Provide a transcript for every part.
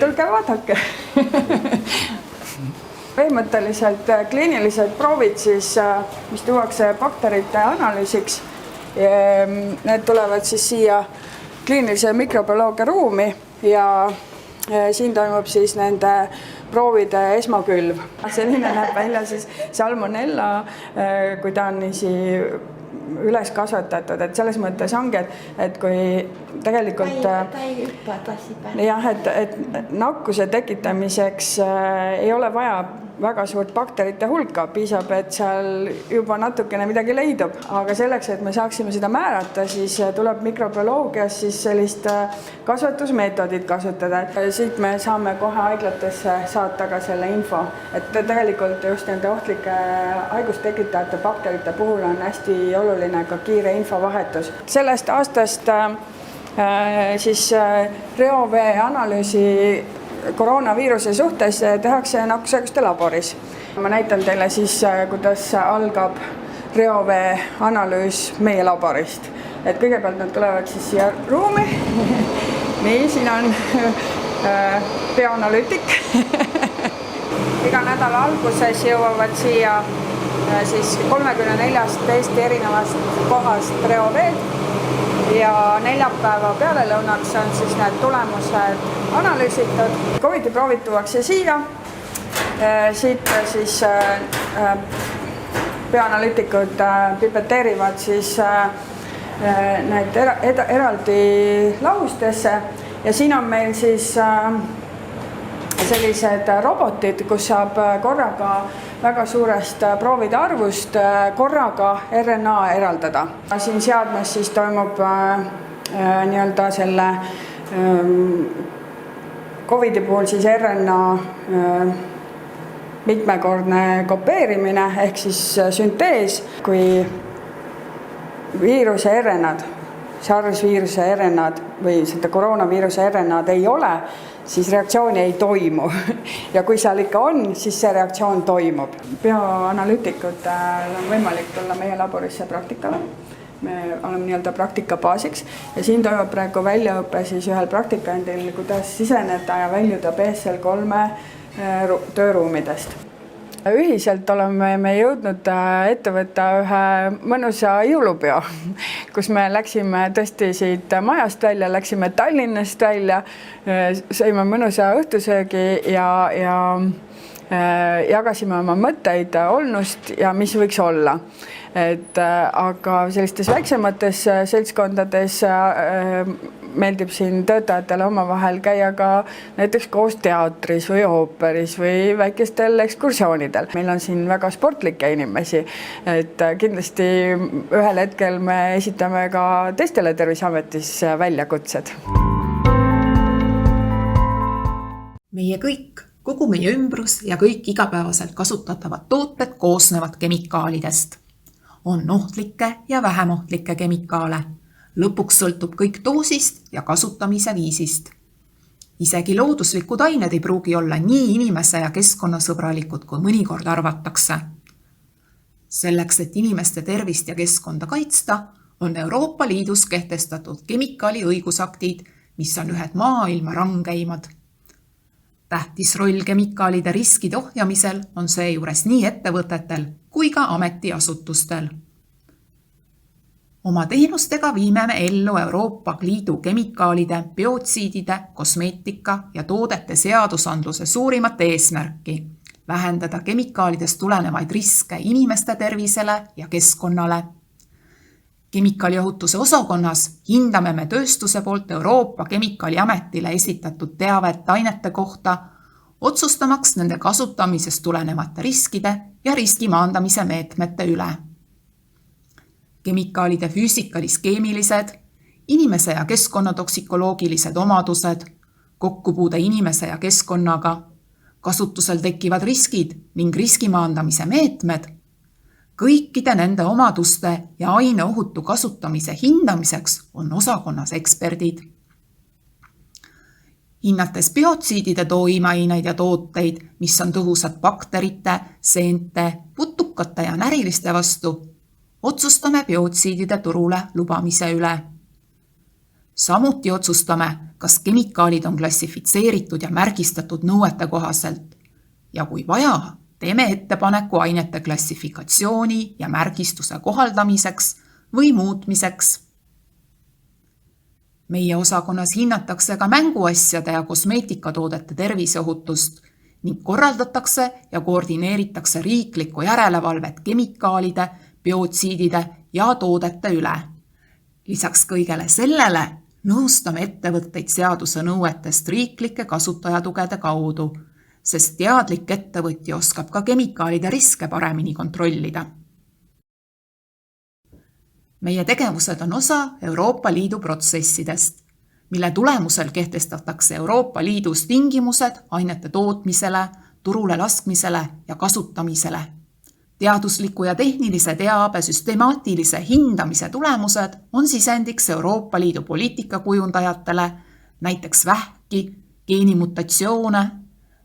Tulge vaadake. Põhimõtteliselt kliinilised proovid, siis, mis tuuakse bakterite analüüsiks, need tulevad siis siia kliinilise mikrobioloogia ruumi ja siin toimub siis nende proovide esmakülv. Selline näeb välja siis salmonella, kui ta on üles kasvatatud, et selles mõttes ongi, et kui tegelikult ta ei hüppa tassi peal. Jah, et nakkuse tekitamiseks ei ole vaja väga suurt bakterite hulka, piisab, et seal juba natukene midagi leidub, aga selleks, et me saaksime seda määrata, siis tuleb mikrobioloogias siis sellist kasvatusmeetodit kasutada. Siit me saame kohe haiglatesse saata ka selle info, et tegelikult just nende ohtlike haigustekitajate bakterite puhul on hästi oluline ka kiire infovahetus. Sellest aastast siis reovee analüüsi koroonaviiruse suhtes tehakse nakkushaiguste laboris. Ma näitan teile siis, kuidas algab reovee analüüs meie laborist. Et kõigepealt nad tulevad siis siia ruumi. Nii, siin on bioanalüütik. Iga nädala alguses jõuavad siia siis 34 Eesti erinevast kohast reoveed ja neljapäeva pealelõunaks on siis need tulemused analüüsitud. COVID-i proovid tuuakse siia. Siit siis bioanalüütikud pipeteerivad siis need eraldi lahustesse ja siin on meil siis sellised robotid, kus saab korraga väga suurest proovide arvust korraga RNA eraldada. Siin seadmes siis toimub nii-öelda selle COVID-i puhul siis RNA mitmekordne kopeerimine ehk siis süntees, kui viiruse RNA-d, SARS-viiruse RNA-d või seda koroonaviiruse RNA-d ei ole, siis reaktsiooni ei toimu. Ja kui seal ikka on, siis see reaktsioon toimub. Bioanalüütikutel on võimalik tulla meie laborisse praktikale. Me oleme nii-öelda praktika baasiks ja siin toimub praegu väljaõpe siis ühel praktikandil, kuidas siseneda ja väljuda BSL-3 tööruumidest. Ühiselt oleme me jõudnud ette võtta ühe mõnusa jõulupeo, kus me läksime tõesti siit majast välja, läksime Tallinnast välja, sõime mõnusa õhtusöögi ja jagasime oma mõtteid olnust ja mis võiks olla. Aga sellistes väiksemates seltskondades meeldib siin töötajatele omavahel käia ka näiteks koos teatris või ooperis või väikestel ekskursioonidel. Meil on siin väga sportlikke inimesi, et kindlasti ühel hetkel me esitame ka teistele Terviseametis väljakutsed. Meie kõik, kogu meie ümbrus ja kõik igapäevaselt kasutatavad tooted koosnevad kemikaalidest. On ohtlikke ja vähem ohtlikke kemikaale. Lõpuks sõltub kõik doosist ja kasutamise viisist. Isegi looduslikud ained ei pruugi olla nii inimese ja keskkonnasõbralikud, kui mõnikord arvatakse. Selleks, et inimeste tervist ja keskkonda kaitsta, on Euroopa Liidus kehtestatud kemikaali õigusaktid, mis on ühed maailma rangeimad. Tähtis roll kemikaalide riskide ohjamisel on seejuures nii ettevõtetel kui ka ametiasutustel. Oma teenustega viime me ellu Euroopa Liidu kemikaalide, biotsiidide, kosmeetika ja toodete seadusandluse suurimat eesmärki vähendada kemikaalidest tulenevaid riske inimeste tervisele ja keskkonnale. Kemikaaliohutuse osakonnas hindame me tööstuse poolt Euroopa Kemikaaliametile esitatud teavet ainete kohta, otsustamaks nende kasutamisest tulenevate riskide ja riskimaandamise meetmete üle. Kemikaalide füüsikalis-keemilised, inimese ja keskkonnatoksikoloogilised omadused, kokkupuude inimese ja keskkonnaga, kasutusel tekivad riskid ning riskimaandamise meetmed, kõikide nende omaduste ja aineohutu kasutamise hindamiseks on osakonnas eksperdid. Hinnates biotsiidide toimeaineid ja tooteid, mis on tõhusad bakterite, seente, putukate ja näriliste vastu, otsustame biotsiidide turule lubamise üle. Samuti otsustame, kas kemikaalid on klassifitseeritud ja märgistatud nõuete kohaselt ja kui vaja, teeme ettepaneku ainete klassifikatsiooni ja märgistuse kohaldamiseks või muutmiseks. Meie osakonnas hinnatakse ka mänguasjade ja kosmeetikatoodete terviseohutust ning korraldatakse ja koordineeritakse riiklikku järelevalvet kemikaalide, biotsiidide ja toodete üle. Lisaks kõigele sellele nõustame ettevõtteid seaduse nõuetest riiklike kasutajatugede kaudu, sest teadlik ettevõtja oskab ka kemikaalide riske paremini kontrollida. Meie tegevused on osa Euroopa Liidu protsessidest, mille tulemusel kehtestatakse Euroopa Liidus tingimused ainete tootmisele, turule laskmisele ja kasutamisele. Teadusliku ja tehnilise teabe süstemaatilise hindamise tulemused on sisendiks Euroopa Liidu poliitikakujundajatele, näiteks vähki, geenimutatsioone,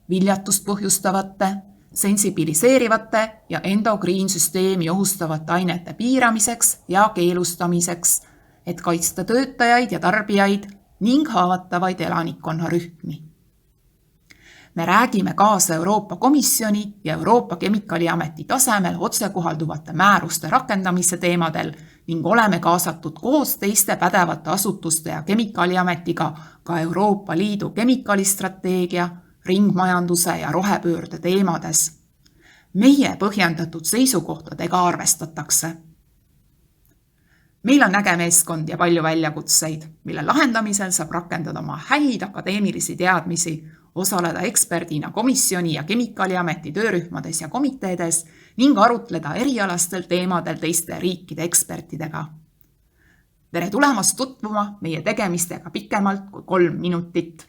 viljatust põhjustavate, sensibiliseerivate ja endokriinsüsteemi ohustavate ainete piiramiseks ja keelustamiseks, et kaitsta töötajaid ja tarbijaid ning haavatavaid elanikkonnarühmi. Me räägime kaasa Euroopa Komisjoni ja Euroopa Kemikaaliameti tasemel otsekohalduvate määruste rakendamise teemadel ning oleme kaasatud koos teiste pädevate asutuste ja Kemikaaliametiga ka Euroopa Liidu kemikaalistrateegia, ringmajanduse ja rohepöörde teemades. Meie põhjendatud seisukohtadega arvestatakse. Meil on äge meeskond ja palju väljakutseid, mille lahendamisel saab rakendada oma häid akadeemilisi teadmisi, osaleda eksperdina komisjoni ja Kemikaaliameti töörühmades ja komiteedes ning arutleda erialastel teemadel teiste riikide ekspertidega. Tere tulemast tutvuma meie tegemistega pikemalt kui 3 minutit.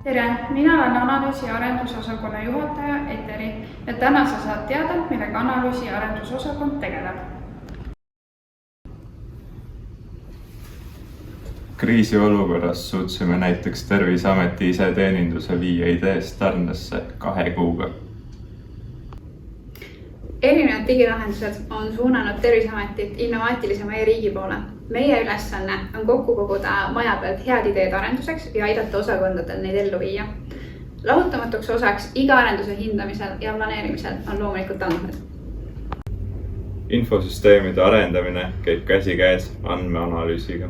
Tere, mina olen analüüsi- ja arendusosakonna juhataja Eteri ja täna sa saad teada, millega analüüsi- ja arendusosakond tegeleb. Kriisiolukorras suutsime näiteks Terviseameti iseteeninduse viia ideest tarnesse 2 kuuga. Erinevad digilahendused on suunanud Terviseametit innovaatilisema e-riigi poole. Meie ülesanne on kokku koguda maja pealt head ideed arenduseks ja aidata osakondadel neid ellu viia. Lahutamatuks osaks iga arenduse hindamisel ja planeerimisel on loomulikult andmed. Infosüsteemide arendamine käib käsikäes andmeanalüüsiga.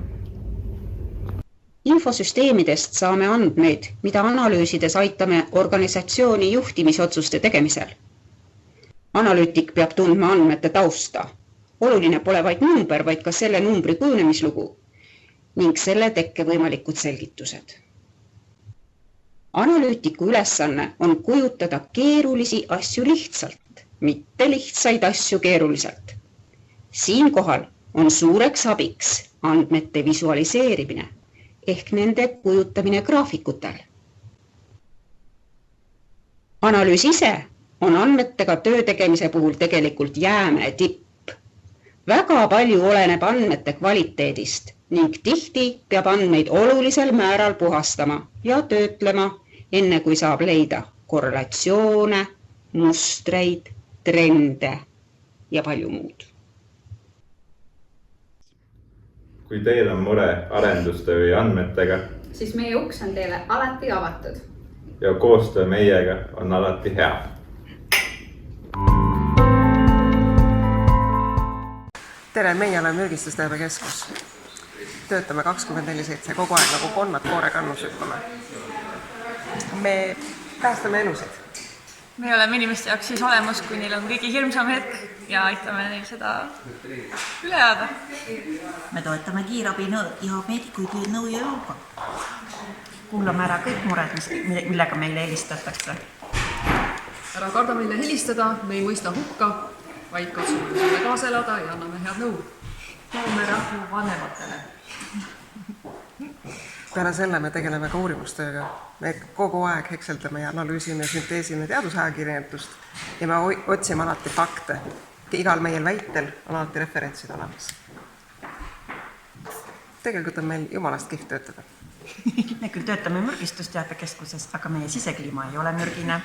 Infosüsteemidest saame andmeid, mida analüüsides aitame organisatsiooni juhtimisotsuste tegemisel. Analüütik peab tundma andmete tausta. Oluline pole vaid number, vaid ka selle numbri kujunemislugu ning selle tekke võimalikud selgitused. Analüütiku ülesanne on kujutada keerulisi asju lihtsalt, mitte lihtsaid asju keeruliselt. Siinkohal on suureks abiks andmete visualiseerimine ehk nende kujutamine graafikutel. Analüüs ise on andmetega töö tegemise puhul tegelikult jäämäe tipp. Väga palju oleneb andmete kvaliteedist ning tihti peab andmeid olulisel määral puhastama ja töötlema, enne kui saab leida korrelatsioone, mustreid, trende ja palju muud. Kui teil on mure arenduste või andmetega, Siis meie uks on teile alati avatud. ja koostöö meiega on alati hea. Tere, meie oleme mürgistusteabekeskus. Töötame 24/7 kogu aeg nagu konnad koore kannus hüppame. Me päästame elusid. Me oleme inimeste jaoks siis olemas, kui neil on kõige hirmsam hetk ja aitame neil seda üle jääda. Me toetame kiirabi ja meedikuid nõu ja jõuga. Kuulame ära kõik mured, millega meile helistatakse. Ära karda meile helistada, me ei mõista hukka, vaid katsume meile kaasa elada ja anname head nõu. Toome rahu vanematele. Peale selle me tegeleme ka uurimustööga. Me kogu aeg hekseldame ja analüüsime ja synteesime teadusajakirjandust ja me otsime alati fakte. Igal meie väitel on alati referentsid olemas. Tegelikult on meil jumalast kihvt töötada. Me küll töötame mürgistusteabekeskuses, aga meie sisekliima ei ole mürgine.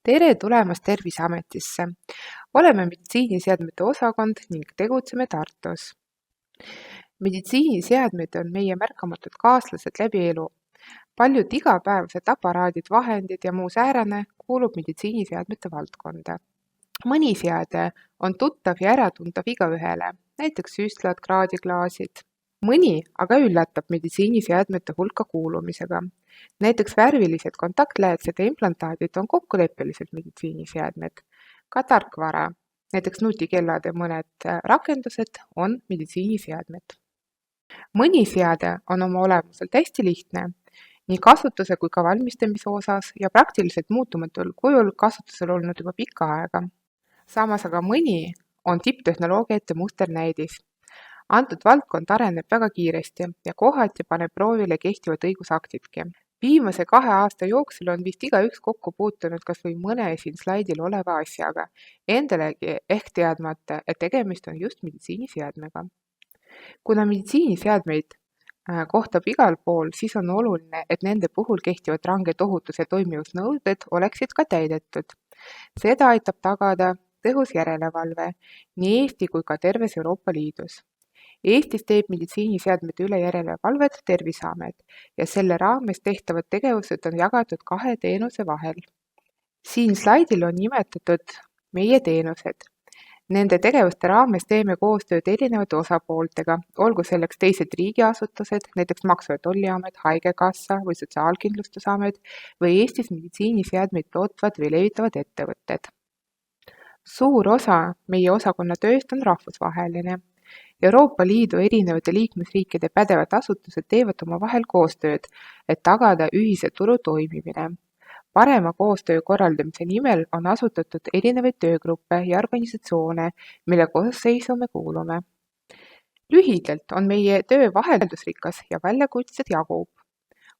Tere tulemast Terviseametisse! Oleme meditsiiniseadmete osakond ning tegutseme Tartus. Meditsiiniseadmed on meie märkamatud kaaslased läbi elu. Paljud igapäevased aparaadid, vahendid ja muu säärane kuulub meditsiiniseadmete valdkonda. Mõni seade on tuttav ja äratuntav igaühele, näiteks süstlad, kraadiklaasid. Mõni aga üllatab meditsiiniseadmete hulka kuulumisega. Näiteks värvilised kontaktläätsed ja implantaadid on kokkuleppeliselt meditsiiniseadmed. Ka tarkvara, näiteks nutikellad ja mõned rakendused on meditsiiniseadmed. Mõni seade on oma olemuselt hästi lihtne, nii kasutuse kui ka valmistamise osas ja praktiliselt muutumatul kujul kasutusel olnud juba pikka aega. Samas aga mõni on tipptehnoloogiate musternäidis. Antud valdkond areneb väga kiiresti ja kohati paneb proovile kehtivad õigusaktidki. Viimase 2 aasta jooksul on vist igaüks kokku puutunud kas või mõne siin slaidil oleva asjaga, endalegi ehk teadmata, et tegemist on just meditsiiniseadmega. Kuna meditsiiniseadmeid kohtab igal pool, siis on oluline, et nende puhul kehtivad ranged ohutus- ja toimivusnõuded oleksid ka täidetud. Seda aitab tagada tõhus järelevalve nii Eesti kui ka terves Euroopa Liidus. Eestis teeb meditsiiniseadmete üle järelevalvet Terviseamet ja selle raames tehtavad tegevused on jagatud 2 teenuse vahel. Siin slaidil on nimetatud meie teenused. Nende tegevuste raames teeme koostööd erinevate osapooltega, olgu selleks teised riigiasutused, näiteks Maksu- ja Tolliamet, Haigekassa või Sotsiaalkindlustusamet või Eestis meditsiiniseadmeid tootvad või levitavad ettevõtted. Suur osa meie osakonna tööst on rahvusvaheline. Euroopa Liidu erinevate liikmesriikide pädevad asutused teevad oma vahel koostööd, et tagada ühise turu toimimine. Parema koostöö korraldamise nimel on asutatud erinevaid töögruppe ja organisatsioone, mille koosseisu me kuulume. Lühidalt on meie töö vaheldusrikas ja väljakutsed jagub.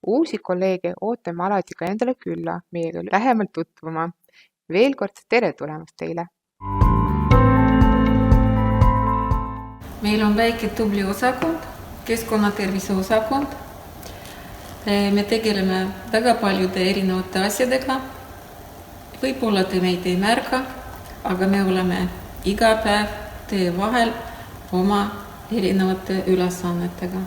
Uusi kolleege ootame alati ka endale külla meiega lähemalt tutvuma. Veel kord tere tulemast teile! Meil on väike tubli osakond, keskkonnatervise osakond. Me tegeleme väga paljude erinevate asjadega. Võib-olla te meid ei märka, aga me oleme iga päev teie vahel oma erinevate ülesannetega.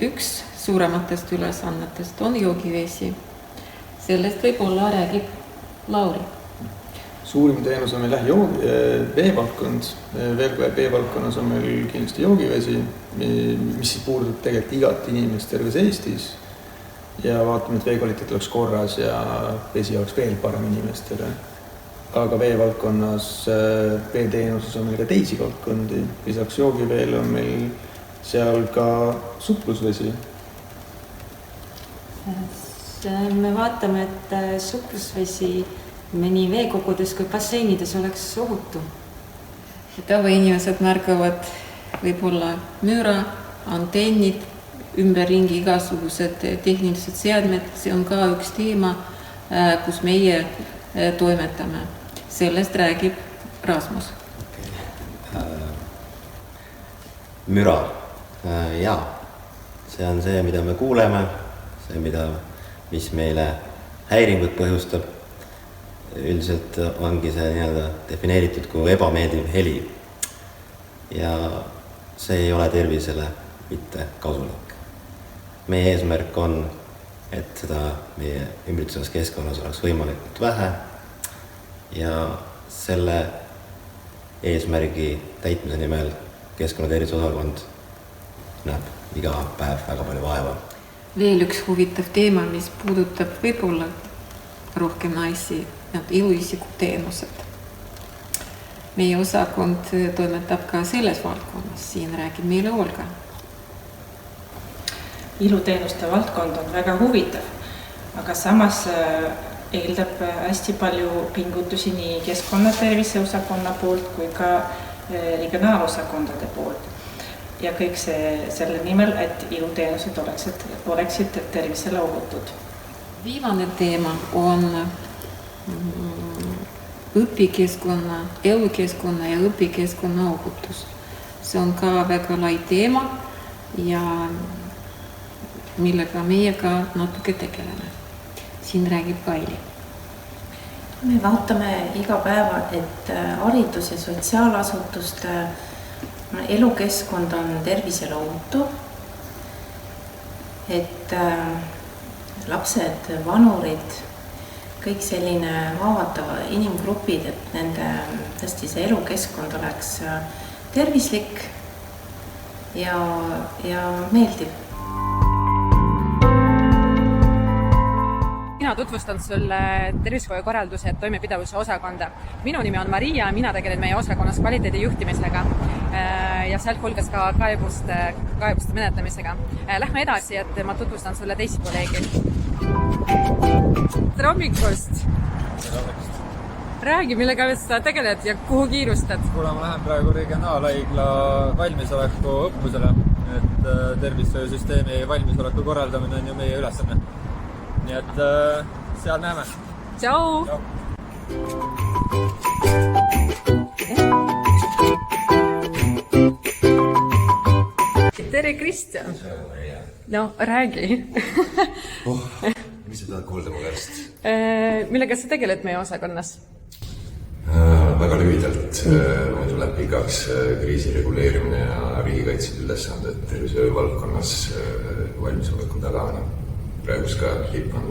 Üks suurematest ülesannetest on joogivesi. Sellest võib-olla räägib Lauri. Suurim teenus on meil veevaldkond. Veevaldkonnas on meil kindlasti joogivesi, mis puudutab tegelikult igat inimest terves Eestis. Ja vaatame, et veekvaliteet oleks korras ja vesi oleks veel parem inimestele. Aga veevaldkonnas, veeteenuses on meil ka teisi valdkondi. Lisaks joogiveel on meil seal ka suplusvesi. Me vaatame, et suplusvesi nii veekogudes kui basseinides oleks ohutu. Tavainimesed märkavad võib-olla müra, antennid, ümberringi igasugused tehnilised seadmed. See on ka üks teema, kus meie toimetame. Sellest räägib Rasmus. Müra. Jaa, see on see, mida me kuuleme, see, mis meile häiringut põhjustab. Üldiselt ongi see nii-öelda defineeritud kui ebameeldiv heli ja see ei ole tervisele mitte kasulik. Meie eesmärk on, et seda meie ümbritsevas keskkonnas oleks võimalikult vähe ja selle eesmärgi täitmise nimel keskkonnatervise osakond näeb iga päev väga palju vaeva. Veel üks huvitav teema, mis puudutab võib-olla rohkem naisi, need iluisikuteenused. Meie osakond toimetab ka selles valdkonnas, siin räägib meile Olga. Iluteenuste valdkond on väga huvitav, aga samas eeldab hästi palju pingutusi nii keskkonnatervise osakonna poolt kui ka regionaalosakondade poolt. Ja kõik selle nimel, et iluteenused oleksid tervisele ohutud. Viimane teema on õpikeskkonna, elukeskkonna ja õpikeskkonna ohutus. See on ka väga lai teema ja millega meie ka natuke tegeleme. Siin räägib Kaili. me vaatame iga päeva, et haridus- ja sotsiaalasutuste elukeskkond on tervisele ohutu, et lapsed, vanurid, kõik selline haavatava inimgrupid, et nende tõesti see elukeskkond oleks tervislik ja meeldiv. Mina tutvustan sulle tervishoiukorralduse toimepidevuse osakonda. Minu nimi on Maria, mina tegelen meie osakonnas kvaliteedi juhtimisega ja sealt hulgas ka kaebuste menetlemisega. Lähme edasi, et ma tutvustan sulle teisi kolleegi. Tere hommikust! Räägi, millega sa tegeled ja kuhu kiirustad? Kuna ma lähen praegu regionaalhaigla valmisoleku õppusele, et tervishoiusüsteemi valmisoleku korraldamine on ju meie ülesanne. Nii et seal näeme. Tšau! Tere, Kristjan! No, räägi. Mis sa tahad kuulda mu käest? Millega sa tegeled meie osakonnas? Väga lühidalt meil tuleb igaks kriisi reguleerimine ja riigikaitsed ülesanded tervishoiu valdkonnas valmisoleku tagamine. Praegus ka hippan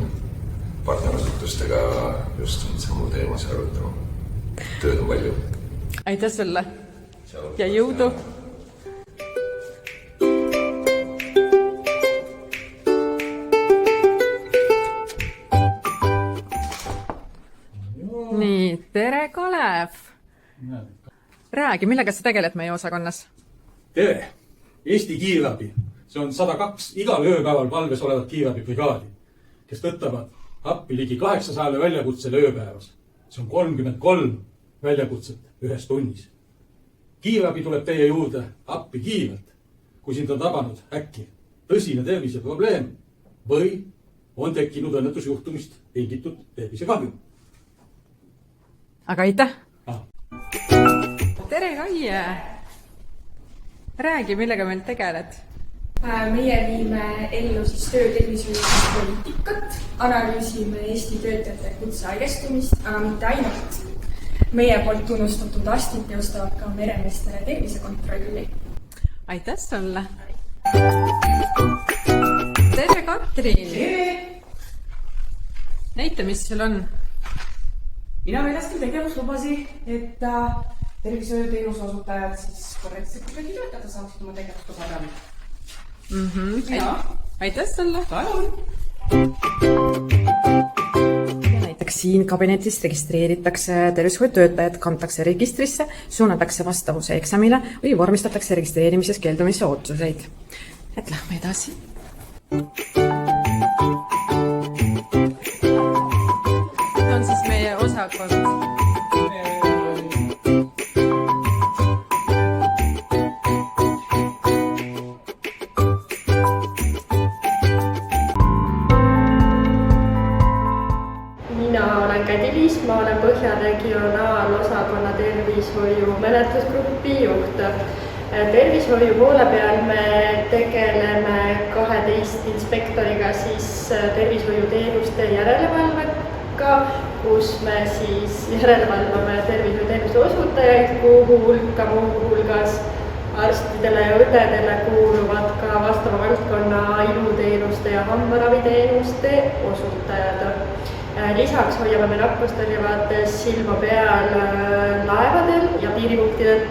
partnerasutustega just samu teemas arutama. Tööd on palju. Aitäh sulle ja jõudu! Nii, tere Kalev! Räägi, millega sa tegeled meie osakonnas? Tere! Eesti kiirabi. See on 102 igal ööpäeval palves olevat kiirabibrigaadi, kes võtavad appi ligi 800 väljakutsele ööpäevas. See on 33 väljakutset ühes tunnis. Kiirabi tuleb teie juurde appi kiirelt, kui sind on tabanud äkki tõsine terviseprobleem või on tekkinud õnnetusjuhtumist tingitud tervisekahju. Aga aitäh! Tere, Kaie! Räägi, millega meil tegeled? Meie viime ellu töötervishoiupoliitikat, analüüsime Eesti töötajate kutsehaigestumist, aga mitte ainult. Meie poolt tunnustatud arstid teostavad ka meremeestele tervisekontrolli. Aitäh sulle! Tere, Katrin! Näita, mis sul on? Mina väljastan tegevuslubasi, et tervishoiuteenuse osutajad siis korrektselt kuidagi töötada saaksid oma tegevust paremini. Aitäh sulle! Ja näiteks siin kabinetis registreeritakse tervishoiutöötajad, kantakse registrisse, suunatakse vastavuse eksamile või vormistatakse registreerimises keeldumise otsuseid. Et lähme edasi. See on siis meie osakond. Ma olen Põhja regionaalosakonna tervishoiu menetlusgrupi juht. Tervishoiu poole peal me tegeleme 12 inspektoriga siis tervishoiuteenuste järelevalvega, kus me siis järelevalvame tervishoiuteenuste osutajaid, kuhu hulka muu hulgas arstidele ja õdedele kuuluvad ka vastava valdkonna iluteenuste ja hambaraviteenuste osutajad. Lisaks hoiame me nakkust tõrjuvates silma peal laevadel ja piiripunktidel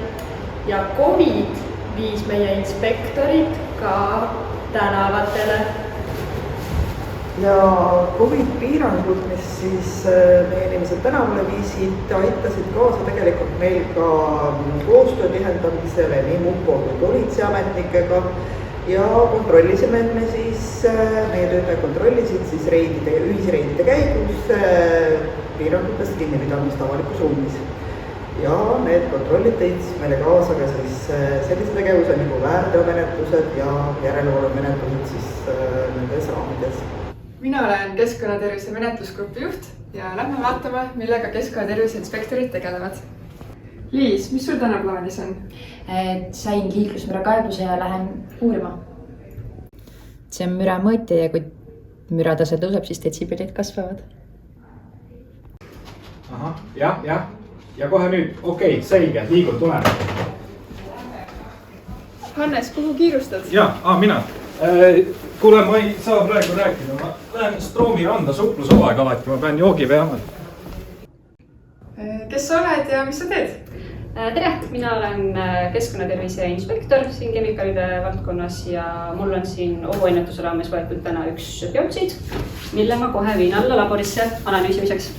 ja COVID viis meie inspektorid ka tänavatele. Ja COVID-piirangud, mis siis meie inimesed tänavale viisid, aitasid kaasa tegelikult meil ka koostöö tihendamisele nii MUPO kui politseiametnikega ja kontrollisime, et me siis, meie töötajad kontrollisid siis ühisreidide käigus piirangutest kinnipidamist avalikus ruumis. Ja need kontrollid tõid meile kaasa ka siis sellise tegevuse nagu väärteomenetlused ja järelevalvemenetlused siis nendes raamides. Mina olen keskkonnatervise menetlusgrupi juht ja lähme vaatame, millega keskkonnatervise inspektorid tegelevad. Liis, mis sul täna plaanis on? Sain liiklusmüra kaebuse ja lähen uurima. See on müra mõõtja ja kui müratase tõuseb, siis detsibelid kasvavad. ahah, jah. Ja kohe nüüd, okei, selge, liigud, tule. Hannes, kuhu kiirustad? Mina. Kuule, ma ei saa praegu rääkida, ma lähen Stroomi randa suplusoaega alati, ma pean joogi peama. Kes sa oled ja mis sa teed? Tere, mina olen keskkonnatervise inspektor siin kemikaalide valdkonnas ja mul on siin ohuennetuse raames võetud täna üks biotsid, mille ma kohe viin alla laborisse analüüsimiseks.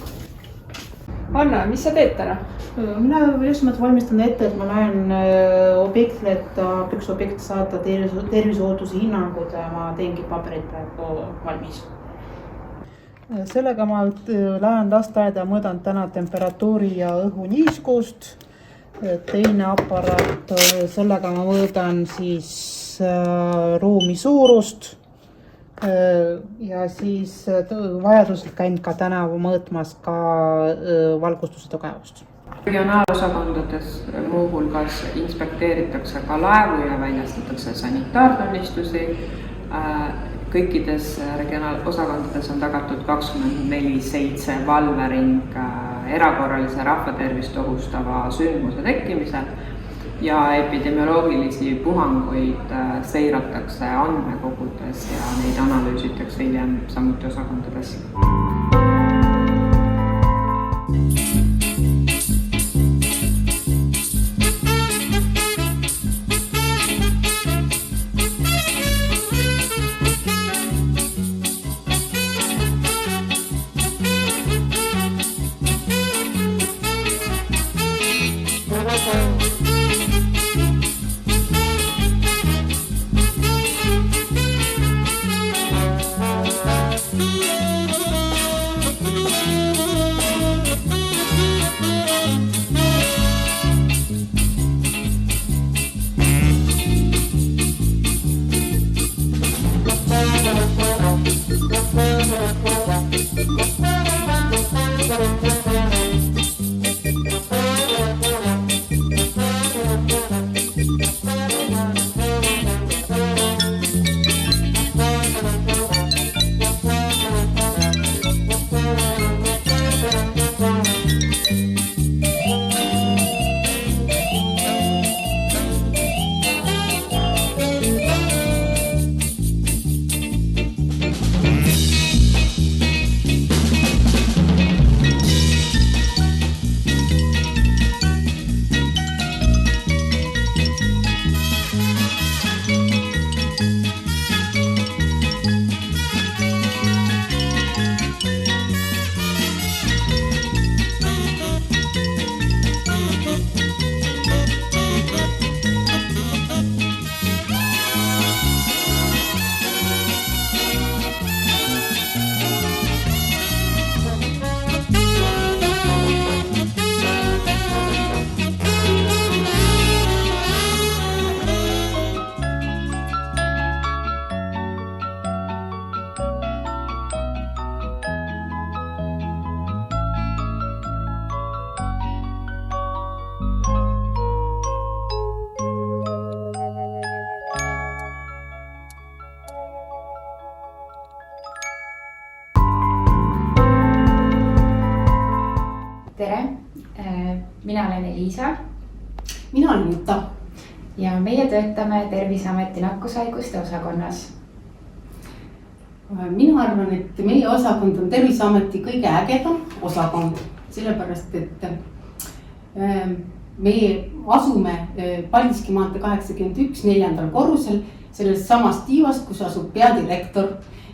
Anna, mis sa teed täna? Mina just valmistan ette, et ma lähen objektile, et üks objekt saada terviseohutuse hinnangud ja ma teengi paberid praegu valmis. Sellega ma lähen lasteaeda ja mõõdan täna temperatuuri ja õhuniiskust. Teine aparaat, sellega ma mõõdan siis ruumi suurust ja siis vajadusel käin ka tänavu mõõtmas ka valgustuse tugevust. Regionaalosakondades muuhulgas inspekteeritakse ka laevu ja väljastatakse sanitaartunnistusi. Kõikides regionaalosakondades on tagatud 24/7 valvering erakorralise rahvatervist ohustava sündmuse tekkimisel ja epidemioloogilisi puhanguid seiratakse andmekogudes ja neid analüüsitakse hiljem samuti osakondades. Tere, mina olen Elisa. Mina olen Jutta. Ja meie töötame Terviseameti nakkushaiguste osakonnas. Mina arvan, et meie osakond on Terviseameti kõige ägedam osakond, sellepärast, et meie asume Paldiski maantee 81 4. korrusel sellest samast tiivast, kus asub peadirektor.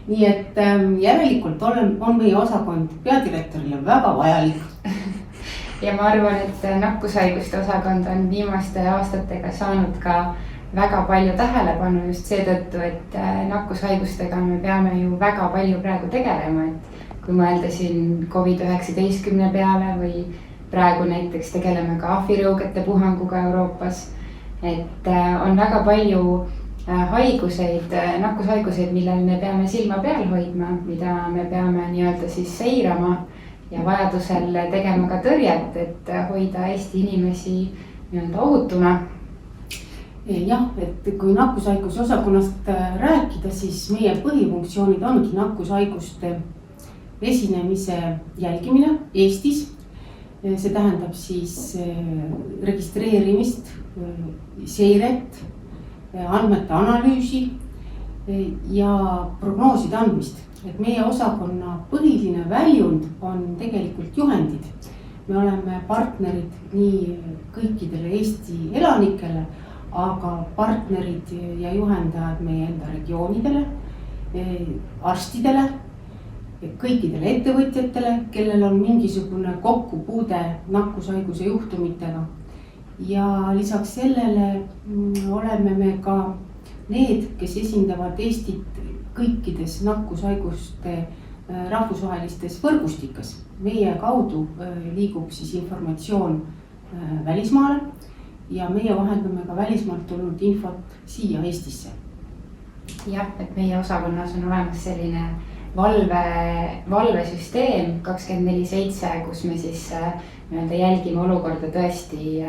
Nii et järelikult on meie osakond peadirektorile väga vajalik. Ja ma arvan, et nakkushaiguste osakond on viimaste aastatega saanud ka väga palju tähelepanu just seetõttu, et nakkushaigustega me peame ju väga palju praegu tegelema, et kui mõelda siin COVID-19 peale või praegu näiteks tegeleme ka ahvirõugete puhanguga Euroopas, et on väga palju haiguseid, nakkushaiguseid, millel me peame silma peal hoidma, mida me peame nii-öelda siis seirama ja vajadusel tegema ka tõrjet, et hoida Eesti inimesi nii-öelda ohutuna. Jah, et kui nakkushaiguse osakonnast rääkida, siis meie põhifunktsioonid ongi nakkushaiguste esinemise jälgimine Eestis, see tähendab siis registreerimist, seiret, andmete analüüsi ja prognooside andmist. Et meie osakonna põhiline väljund on tegelikult juhendid. Me oleme partnerid nii kõikidele Eesti elanikele, aga partnerid ja juhendajad meie enda regioonidele, arstidele, kõikidele ettevõtjatele, kellel on mingisugune kokkupuude nakkushaiguse juhtumitega. Ja lisaks sellele oleme me ka need, kes esindavad Eestit kõikides nakkushaiguste rahvusvahelistes võrgustikes. Meie kaudu liigub siis informatsioon välismaale ja meie vahendame ka välismaalt tulnud infot siia Eestisse. Jah, et meie osakonnas on olemas selline valvesüsteem 24/7, kus me siis jälgime olukorda tõesti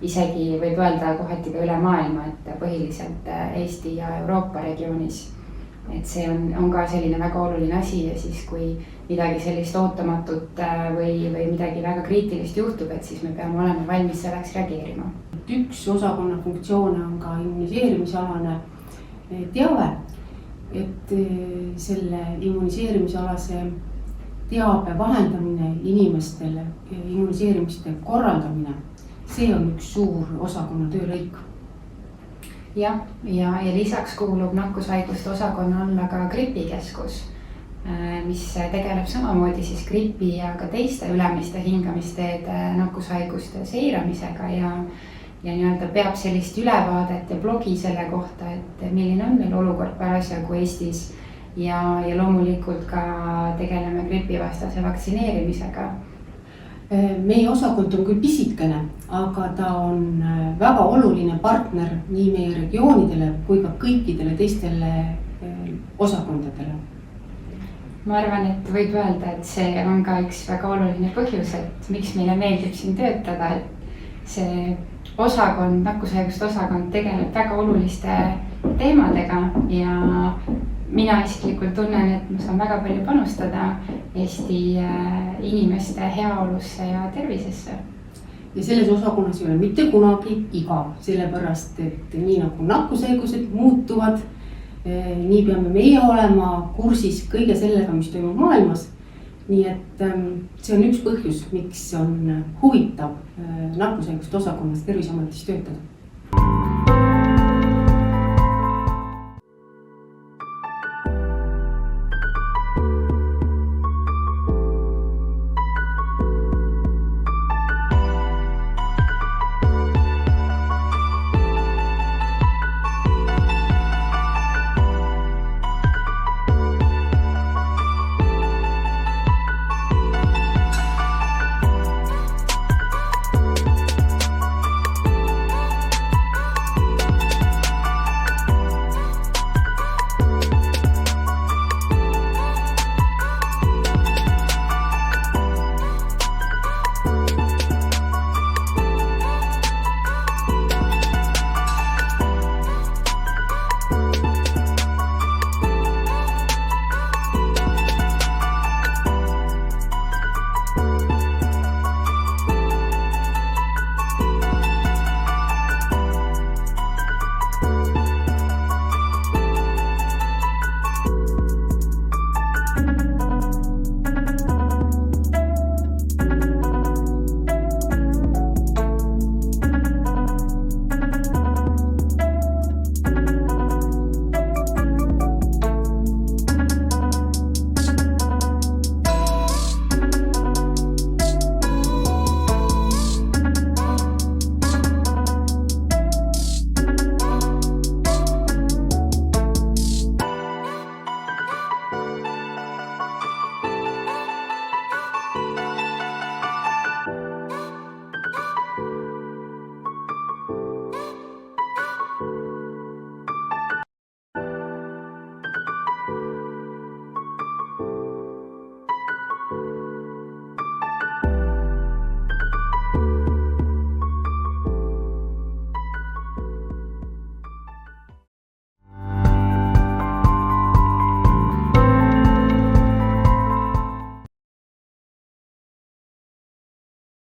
isegi võib öelda kohati ka üle maailma, et põhiliselt Eesti ja Euroopa regioonis. Et see on ka selline väga oluline asi ja siis kui midagi sellist ootamatut või midagi väga kriitilist juhtub, et siis me peame olema valmis selleks reageerima. Üks osakonna funktsioone on ka immuniseerimisalane teave, et selle immuniseerimisalase teabe vahendamine inimestele, immuniseerimiste korraldamine, see on üks suur osakonna töölõik. Ja lisaks kuulub nakkushaiguste osakonna alla ka gripikeskus, mis tegeleb samamoodi siis gripi ja ka teiste ülemiste hingamisteede nakkushaiguste seiramisega ja nii-öelda peab sellist ülevaadet ja blogi selle kohta, et milline on meil olukord parasjagu Eestis ja loomulikult ka tegeleme gripivastase vaktsineerimisega. Meie osakond on küll pisikene, aga ta on väga oluline partner nii meie regioonidele kui ka kõikidele teistele osakondadele. Ma arvan, et võib öelda, et see on ka üks väga oluline põhjus, et miks meile meeldib siin töötada, et see osakond, nakkushaiguste osakond tegeleb väga oluliste teemadega ja mina isiklikult tunnen, et ma saan väga palju panustada Eesti inimeste heaolusse ja tervisesse. Ja selles osakonnas ei ole mitte kunagi igav, sellepärast et nii nagu nakkushaigused muutuvad, nii peame meie olema kursis kõige sellega, mis toimub maailmas. Nii et see on üks põhjus, miks on huvitav nakkushaiguste osakonnas Terviseametis töötada.